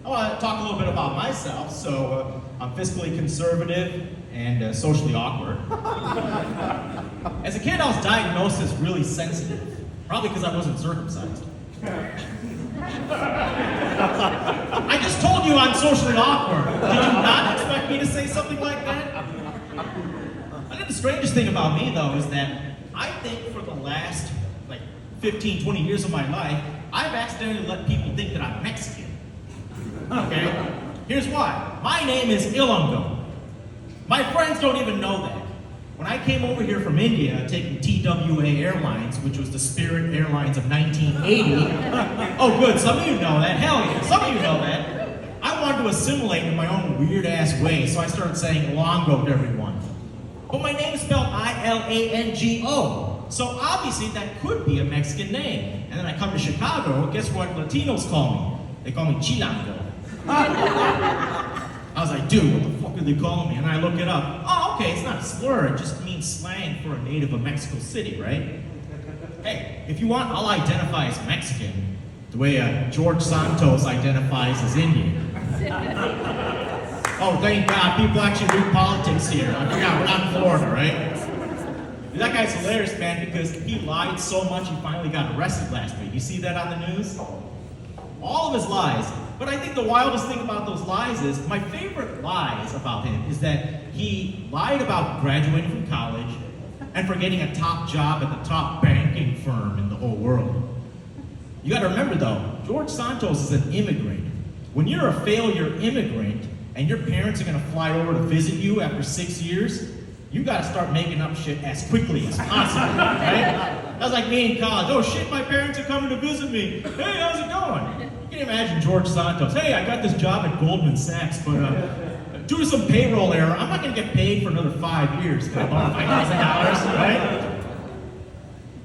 I want to talk a little bit about myself. So I'm fiscally conservative and socially awkward. As a kid, I was diagnosed as really sensitive, probably because I wasn't circumcised. I just told you I'm socially awkward. Did you not expect me to say something like that? I think the strangest thing about me, though, is that I think for the last 15, 20 years of my life, I've accidentally let people think that I'm Mexican. Okay? Here's why. My name is ilanGoLaugh. My friends don't even know that. When I came over here from India, taking TWA Airlines, which was the Spirit Airlines of 1980, oh good, some of you know that, hell yeah, some of you know that. I wanted to assimilate in my own weird-ass way, so I started saying ilanGoLaugh to everyone. But my name is spelled I-L-A-N-G-O, so obviously that could be a Mexican name. And then I come to Chicago, guess what Latinos call me? They call me chilango. I was like, dude, what the fuck are they calling me? And I look it up. Oh, okay, it's not a slur, it just means slang for a native of Mexico City, right? Hey, if you want, I'll identify as Mexican, the way George Santos identifies as Indian. Oh, thank God, people actually read politics here. I forgot, we're not in Florida, right? That guy's hilarious, man, because he lied so much he finally got arrested last week. You see that on the news? All of his lies. But I think the wildest thing about those lies is, my favorite lies about him is that he lied about graduating from college and for getting a top job at the top banking firm in the whole world. You gotta remember though, George Santos is an immigrant. When you're a failure immigrant and your parents are gonna fly over to visit you after 6 years, you gotta start making up shit as quickly as possible, right? That was like me in college. Oh shit, my parents are coming to visit me. Hey, how's it going? You can imagine George Santos. Hey, I got this job at Goldman Sachs, but due to some payroll error, I'm not gonna get paid for another 5 years. Can I borrow $5,000, right?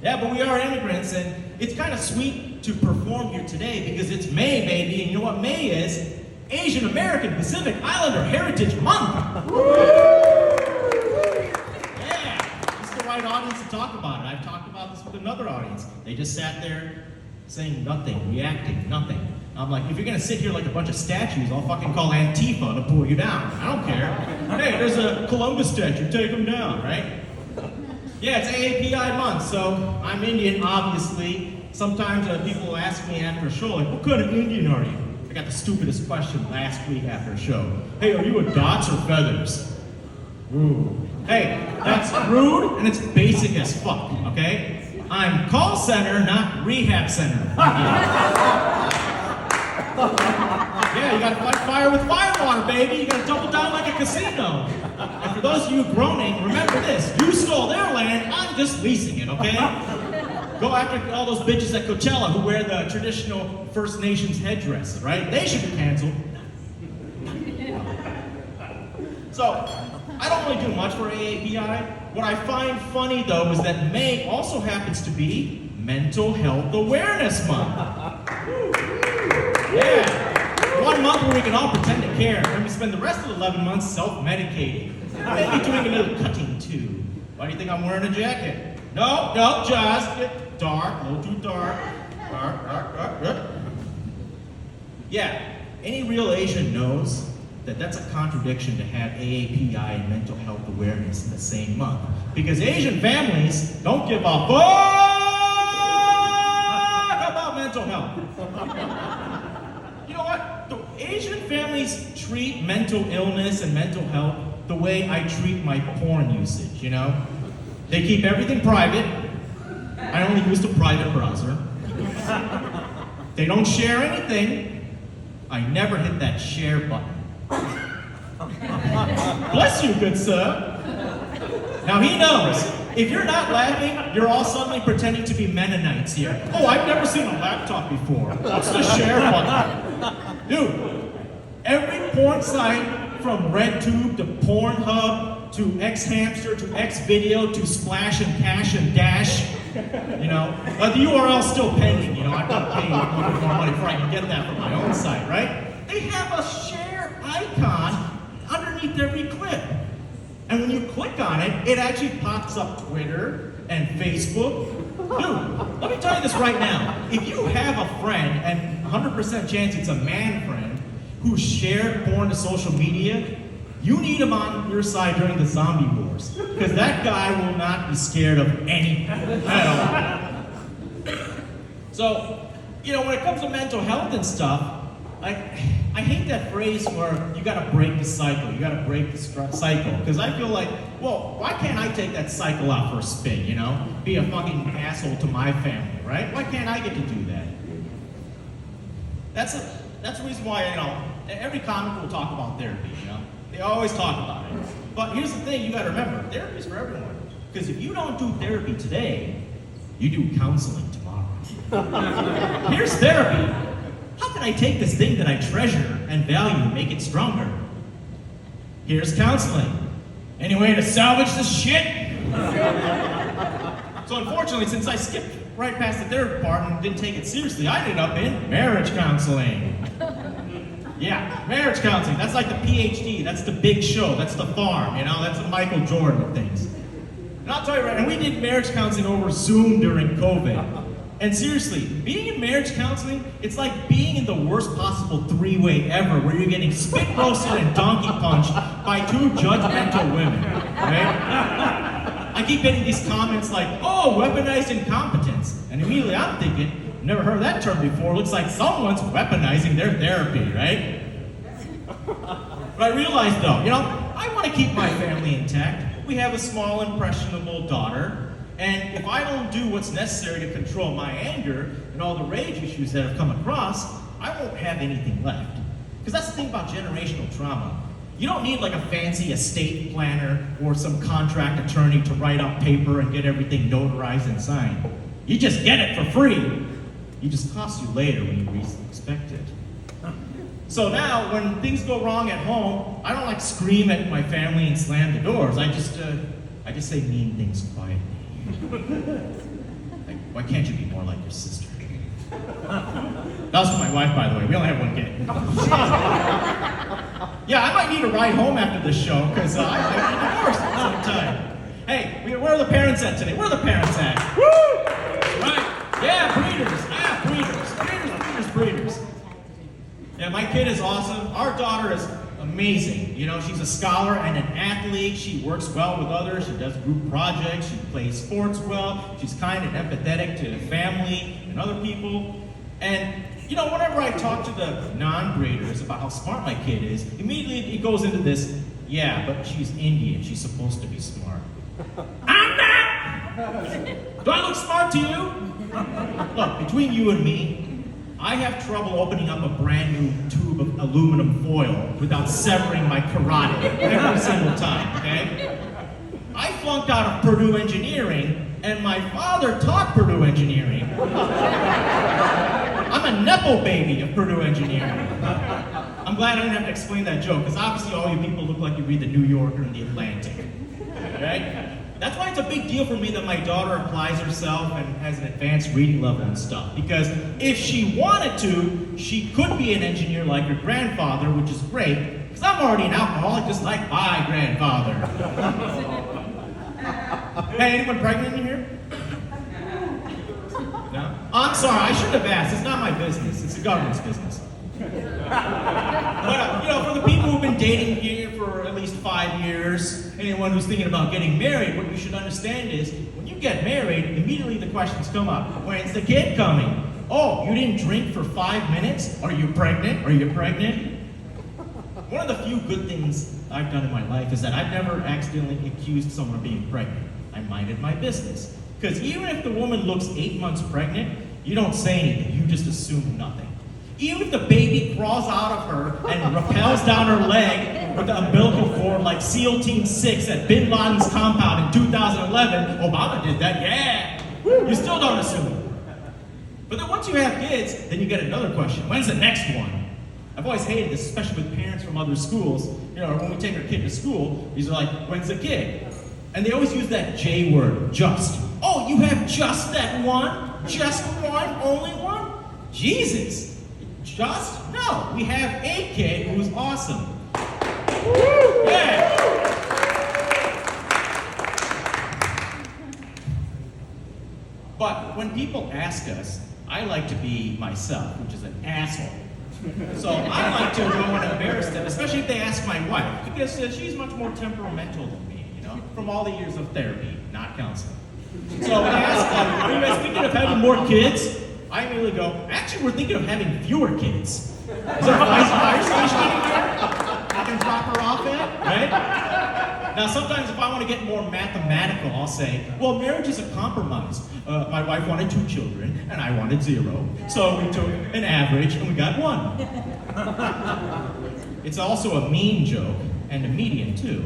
Yeah, but we are immigrants, and it's kind of sweet to perform here today because it's May, baby, and you know what May is? Asian American Pacific Islander Heritage Month. Right audience to talk about it. I've talked about this with another audience. They just sat there saying nothing, reacting, nothing. I'm like, if you're gonna sit here like a bunch of statues, I'll fucking call Antifa to pull you down. I don't care. Hey, there's a Columbus statue, take them down, right? Yeah, it's AAPI month, so I'm Indian, obviously. Sometimes people will ask me after a show, like, what kind of Indian are you? I got the stupidest question last week after a show. Hey, are you a dots or feathers? Ooh. Hey, that's rude and it's basic as fuck, okay? I'm call center, not rehab center. Yeah, you gotta fight fire with firewater, baby. You gotta double down like a casino. And for those of you groaning, remember this. You stole their land, I'm just leasing it, okay? Go after all those bitches at Coachella who wear the traditional First Nations headdress, right? They should be canceled. So, I don't really do much for AAPI. What I find funny, though, is that May also happens to be Mental Health Awareness Month. Yeah. 1 month where we can all pretend to care, and we spend the rest of the 11 months self-medicating. Maybe doing a little cutting, too. Why do you think I'm wearing a jacket? No, just get dark, a little too dark. Dark. Yeah, any real Asian knows that that's a contradiction to have AAPI and mental health awareness in the same month. Because Asian families don't give a fuck about mental health. You know what? The Asian families treat mental illness and mental health the way I treat my porn usage, you know? They keep everything private. I only use the private browser. They don't share anything. I never hit that share button. Bless you, good sir. Now he knows. If you're not laughing, you're all suddenly pretending to be Mennonites here. Oh, I've never seen a laptop before. What's the share button? Dude, every porn site from RedTube to Pornhub to Xhamster to Xvideo to Splash and Cash and Dash, you know, the URL's still pending, you know, I've got to pay a little bit more money before I can get that from my own site, right? They have a share icon underneath every clip. And when you click on it, it actually pops up Twitter and Facebook. Dude, let me tell you this right now. If you have a friend, and 100% chance it's a man friend, who shared porn to social media, you need him on your side during the zombie wars. Because that guy will not be scared of anything at all. So, when it comes to mental health and stuff, I hate that phrase where you gotta break the cycle, you gotta break the cycle. Because I feel like, well, why can't I take that cycle out for a spin, Be a fucking asshole to my family, right? Why can't I get to do that? That's the reason why, every comic will talk about therapy, They always talk about it. But here's the thing you gotta remember, therapy is for everyone. Because if you don't do therapy today, you do counseling tomorrow. Here's therapy. How can I take this thing that I treasure and value and make it stronger? Here's counseling. Any way to salvage this shit? So unfortunately, since I skipped right past the therapy part and didn't take it seriously, I ended up in marriage counseling. Yeah, marriage counseling. That's like the PhD. That's the big show. That's the farm, That's the Michael Jordan of things. And I'll tell you right, and we did marriage counseling over Zoom during COVID. And seriously, being in marriage counseling, it's like being in the worst possible three-way ever, where you're getting spit roasted and donkey punched by two judgmental women, right? I keep getting these comments like, oh, weaponized incompetence. And immediately I'm thinking, never heard that term before, looks like someone's weaponizing their therapy, right? But I realized though, I want to keep my family intact. We have a small, impressionable daughter. And if I don't do what's necessary to control my anger and all the rage issues that have come across, I won't have anything left. Because that's the thing about generational trauma. You don't need like a fancy estate planner or some contract attorney to write up paper and get everything notarized and signed. You just get it for free. It just costs you later when you least expect it. So now, when things go wrong at home, I don't like scream at my family and slam the doors. I just say mean things quietly. Like, why can't you be more like your sister? That was to my wife, by the way. We only have one kid. Yeah, I might need a ride home after this show, because I might be divorced at some time. Hey, where are the parents at today? Where are the parents at? Woo! Right? Yeah, breeders. Yeah, my kid is awesome. Our daughter is amazing. She's a scholar and an athlete. She works well with others. She does group projects. She plays sports well. She's kind and empathetic to family and other people. And, whenever I talk to the non-breeders about how smart my kid is, immediately it goes into this, yeah, but she's Indian. She's supposed to be smart. I'm not! Do I look smart to you? Look, between you and me, I have trouble opening up a brand new tube of aluminum foil without severing my carotid every single time, okay? I flunked out of Purdue Engineering, and my father taught Purdue Engineering. I'm a Nepo baby of Purdue Engineering. I'm glad I didn't have to explain that joke, because obviously all you people look like you read the New Yorker and the Atlantic, right? That's why it's a big deal for me that my daughter applies herself and has an advanced reading level and stuff. Because if she wanted to, she could be an engineer like her grandfather, which is great, because I'm already an alcoholic just like my grandfather. Hey, anyone pregnant in here? No? I'm sorry, I should have asked. It's not my business. It's the government's business. But, for the people who've been dating here for at least 5 years, anyone who's thinking about getting married, what you should understand is, when you get married, immediately the questions come up. When's the kid coming? Oh, you didn't drink for 5 minutes? Are you pregnant? Are you pregnant? One of the few good things I've done in my life is that I've never accidentally accused someone of being pregnant. I minded my business. Because even if the woman looks 8 months pregnant, you don't say anything, you just assume nothing. Even if the baby crawls out of her and rappels down her leg with the umbilical cord like SEAL Team 6 at Bin Laden's compound in 2011, Obama did that, yeah! You still don't assume. But then once you have kids, then you get another question. When's the next one? I've always hated this, especially with parents from other schools. When we take our kid to school, these are like, when's the kid? And they always use that J word, just. Oh, you have just that one? Just one? Only one? Jesus! Just? No, we have a kid who's awesome. Woo! Yeah! But when people ask us, I like to be myself, which is an asshole. So I like to go and embarrass them, especially if they ask my wife, because she's much more temperamental than me, from all the years of therapy, not counseling. So when they ask, are you guys thinking of having more kids? I immediately go, actually, we're thinking of having fewer kids. Is there a fire station I can drop her off at, right? Now, sometimes if I want to get more mathematical, I'll say, well, marriage is a compromise. My wife wanted 2 children, and I wanted 0. So we took an average, and we got 1. It's also a mean joke, and a median, too.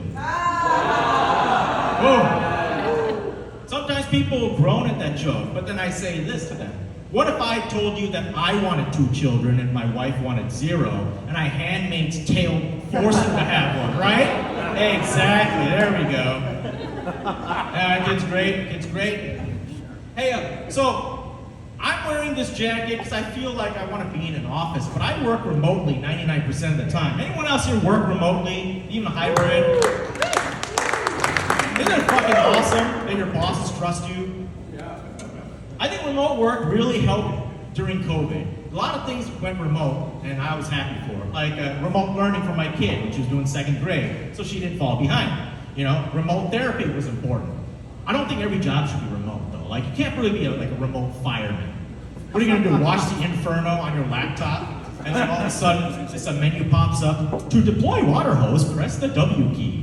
Whoa. Sometimes people groan at that joke, but then I say this to them. What if I told you that I wanted 2 children and my wife wanted 0, and I handmaid's tale forced her to have 1, right? Exactly, there we go. Kid's great. Hey, so I'm wearing this jacket because I feel like I want to be in an office, but I work remotely 99% of the time. Anyone else here work remotely, even hybrid? Isn't it fucking awesome that your bosses trust you? I think remote work really helped during COVID. A lot of things went remote, and I was happy for it. Like remote learning for my kid, which was doing 2nd grade, so she didn't fall behind. Remote therapy was important. I don't think every job should be remote, though. Like, you can't really be a remote fireman. What are you gonna do, watch the Inferno on your laptop, and then all of a sudden, just a menu pops up, to deploy water hose, press the W key.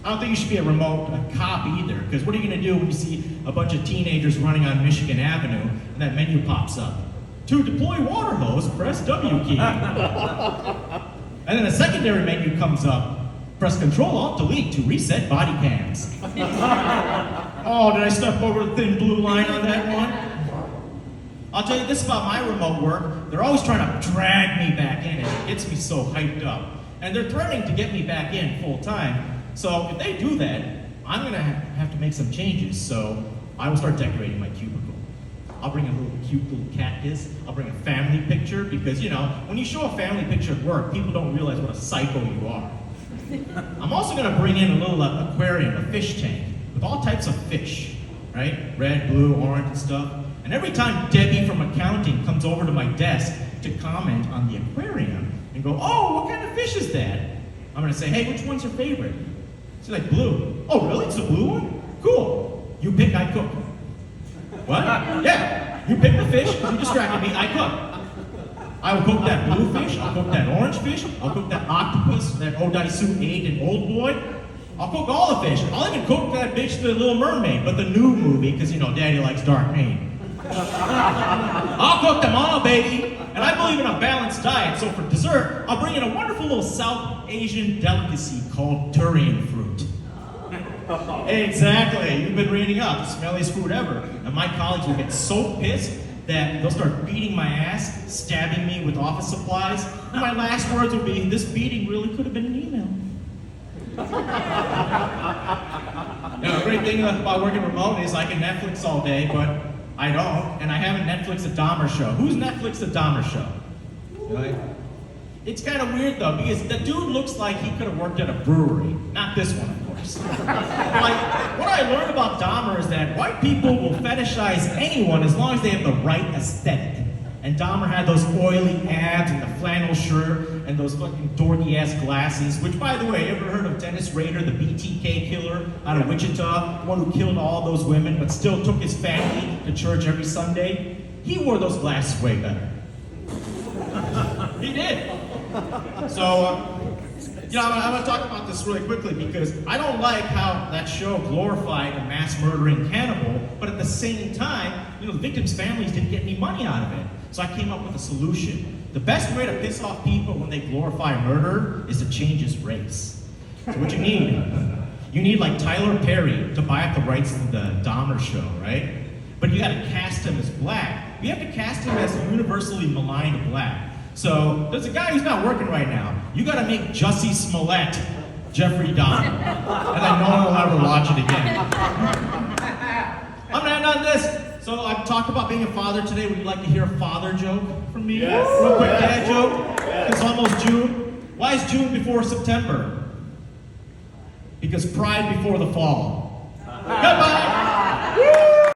I don't think you should be a remote cop either, because what are you going to do when you see a bunch of teenagers running on Michigan Avenue and that menu pops up? To deploy water hose, press W key. And then a secondary menu comes up. Press Control-Alt-Delete to reset body cams. Oh, did I step over the thin blue line on that one? I'll tell you this about my remote work. They're always trying to drag me back in, and it gets me so hyped up. And they're threatening to get me back in full time. So if they do that, I'm gonna have to make some changes. So I will start decorating my cubicle. I'll bring a cute little cactus. I'll bring a family picture because, when you show a family picture at work, people don't realize what a psycho you are. I'm also gonna bring in a little aquarium, a fish tank, with all types of fish, right? Red, blue, orange, and stuff. And every time Debbie from accounting comes over to my desk to comment on the aquarium and go, oh, what kind of fish is that? I'm gonna say, hey, which one's your favorite? She's like, blue. Oh, really? It's the blue one? Cool. You pick, I cook. What? Yeah. You pick the fish, you distracted me, I cook. I will cook that blue fish, I'll cook that orange fish, I'll cook that octopus, that Odaisu ate in Old Boy. I'll cook all the fish. I'll even cook that bitch, the Little Mermaid, but the new movie, because, Daddy likes dark pain. I'll cook them all, baby. And I believe in a balanced diet, so for dessert, I'll bring in a wonderful little South Asian delicacy called durian fruit. Exactly, you've been reading up, the smelliest food ever. And my colleagues will get so pissed that they'll start beating my ass, stabbing me with office supplies. And my last words will be, this beating really could have been an email. The great thing about working remote is I can Netflix all day, but I don't, and I haven't Netflixed a Dahmer show. Who's Netflixed a Dahmer show? Really? It's kind of weird though, because the dude looks like he could have worked at a brewery. Not this one, of course. What I learned about Dahmer is that white people will fetishize anyone as long as they have the right aesthetic. And Dahmer had those oily abs and the flannel shirt and those fucking dorky-ass glasses, which, by the way, ever heard of Dennis Rader, the BTK killer out of Wichita, the one who killed all those women but still took his family to church every Sunday? He wore those glasses way better. He did. So, I'm going to talk about this really quickly because I don't like how that show glorified a mass murdering cannibal, but at the same time, the victims' families didn't get any money out of it. So I came up with a solution. The best way to piss off people when they glorify murder is to change his race. So what you need like Tyler Perry to buy up the rights to the Dahmer show, right? But you gotta cast him as black. You have to cast him as universally maligned black. So there's a guy who's not working right now. You gotta make Jussie Smollett Jeffrey Dahmer. And then no one will ever watch it again. I'm gonna end on this. So I've talked about being a father today. Would you like to hear a father joke from me? Yes. Real quick dad joke. Yes. It's almost June. Why is June before September? Because pride before the fall. Goodbye!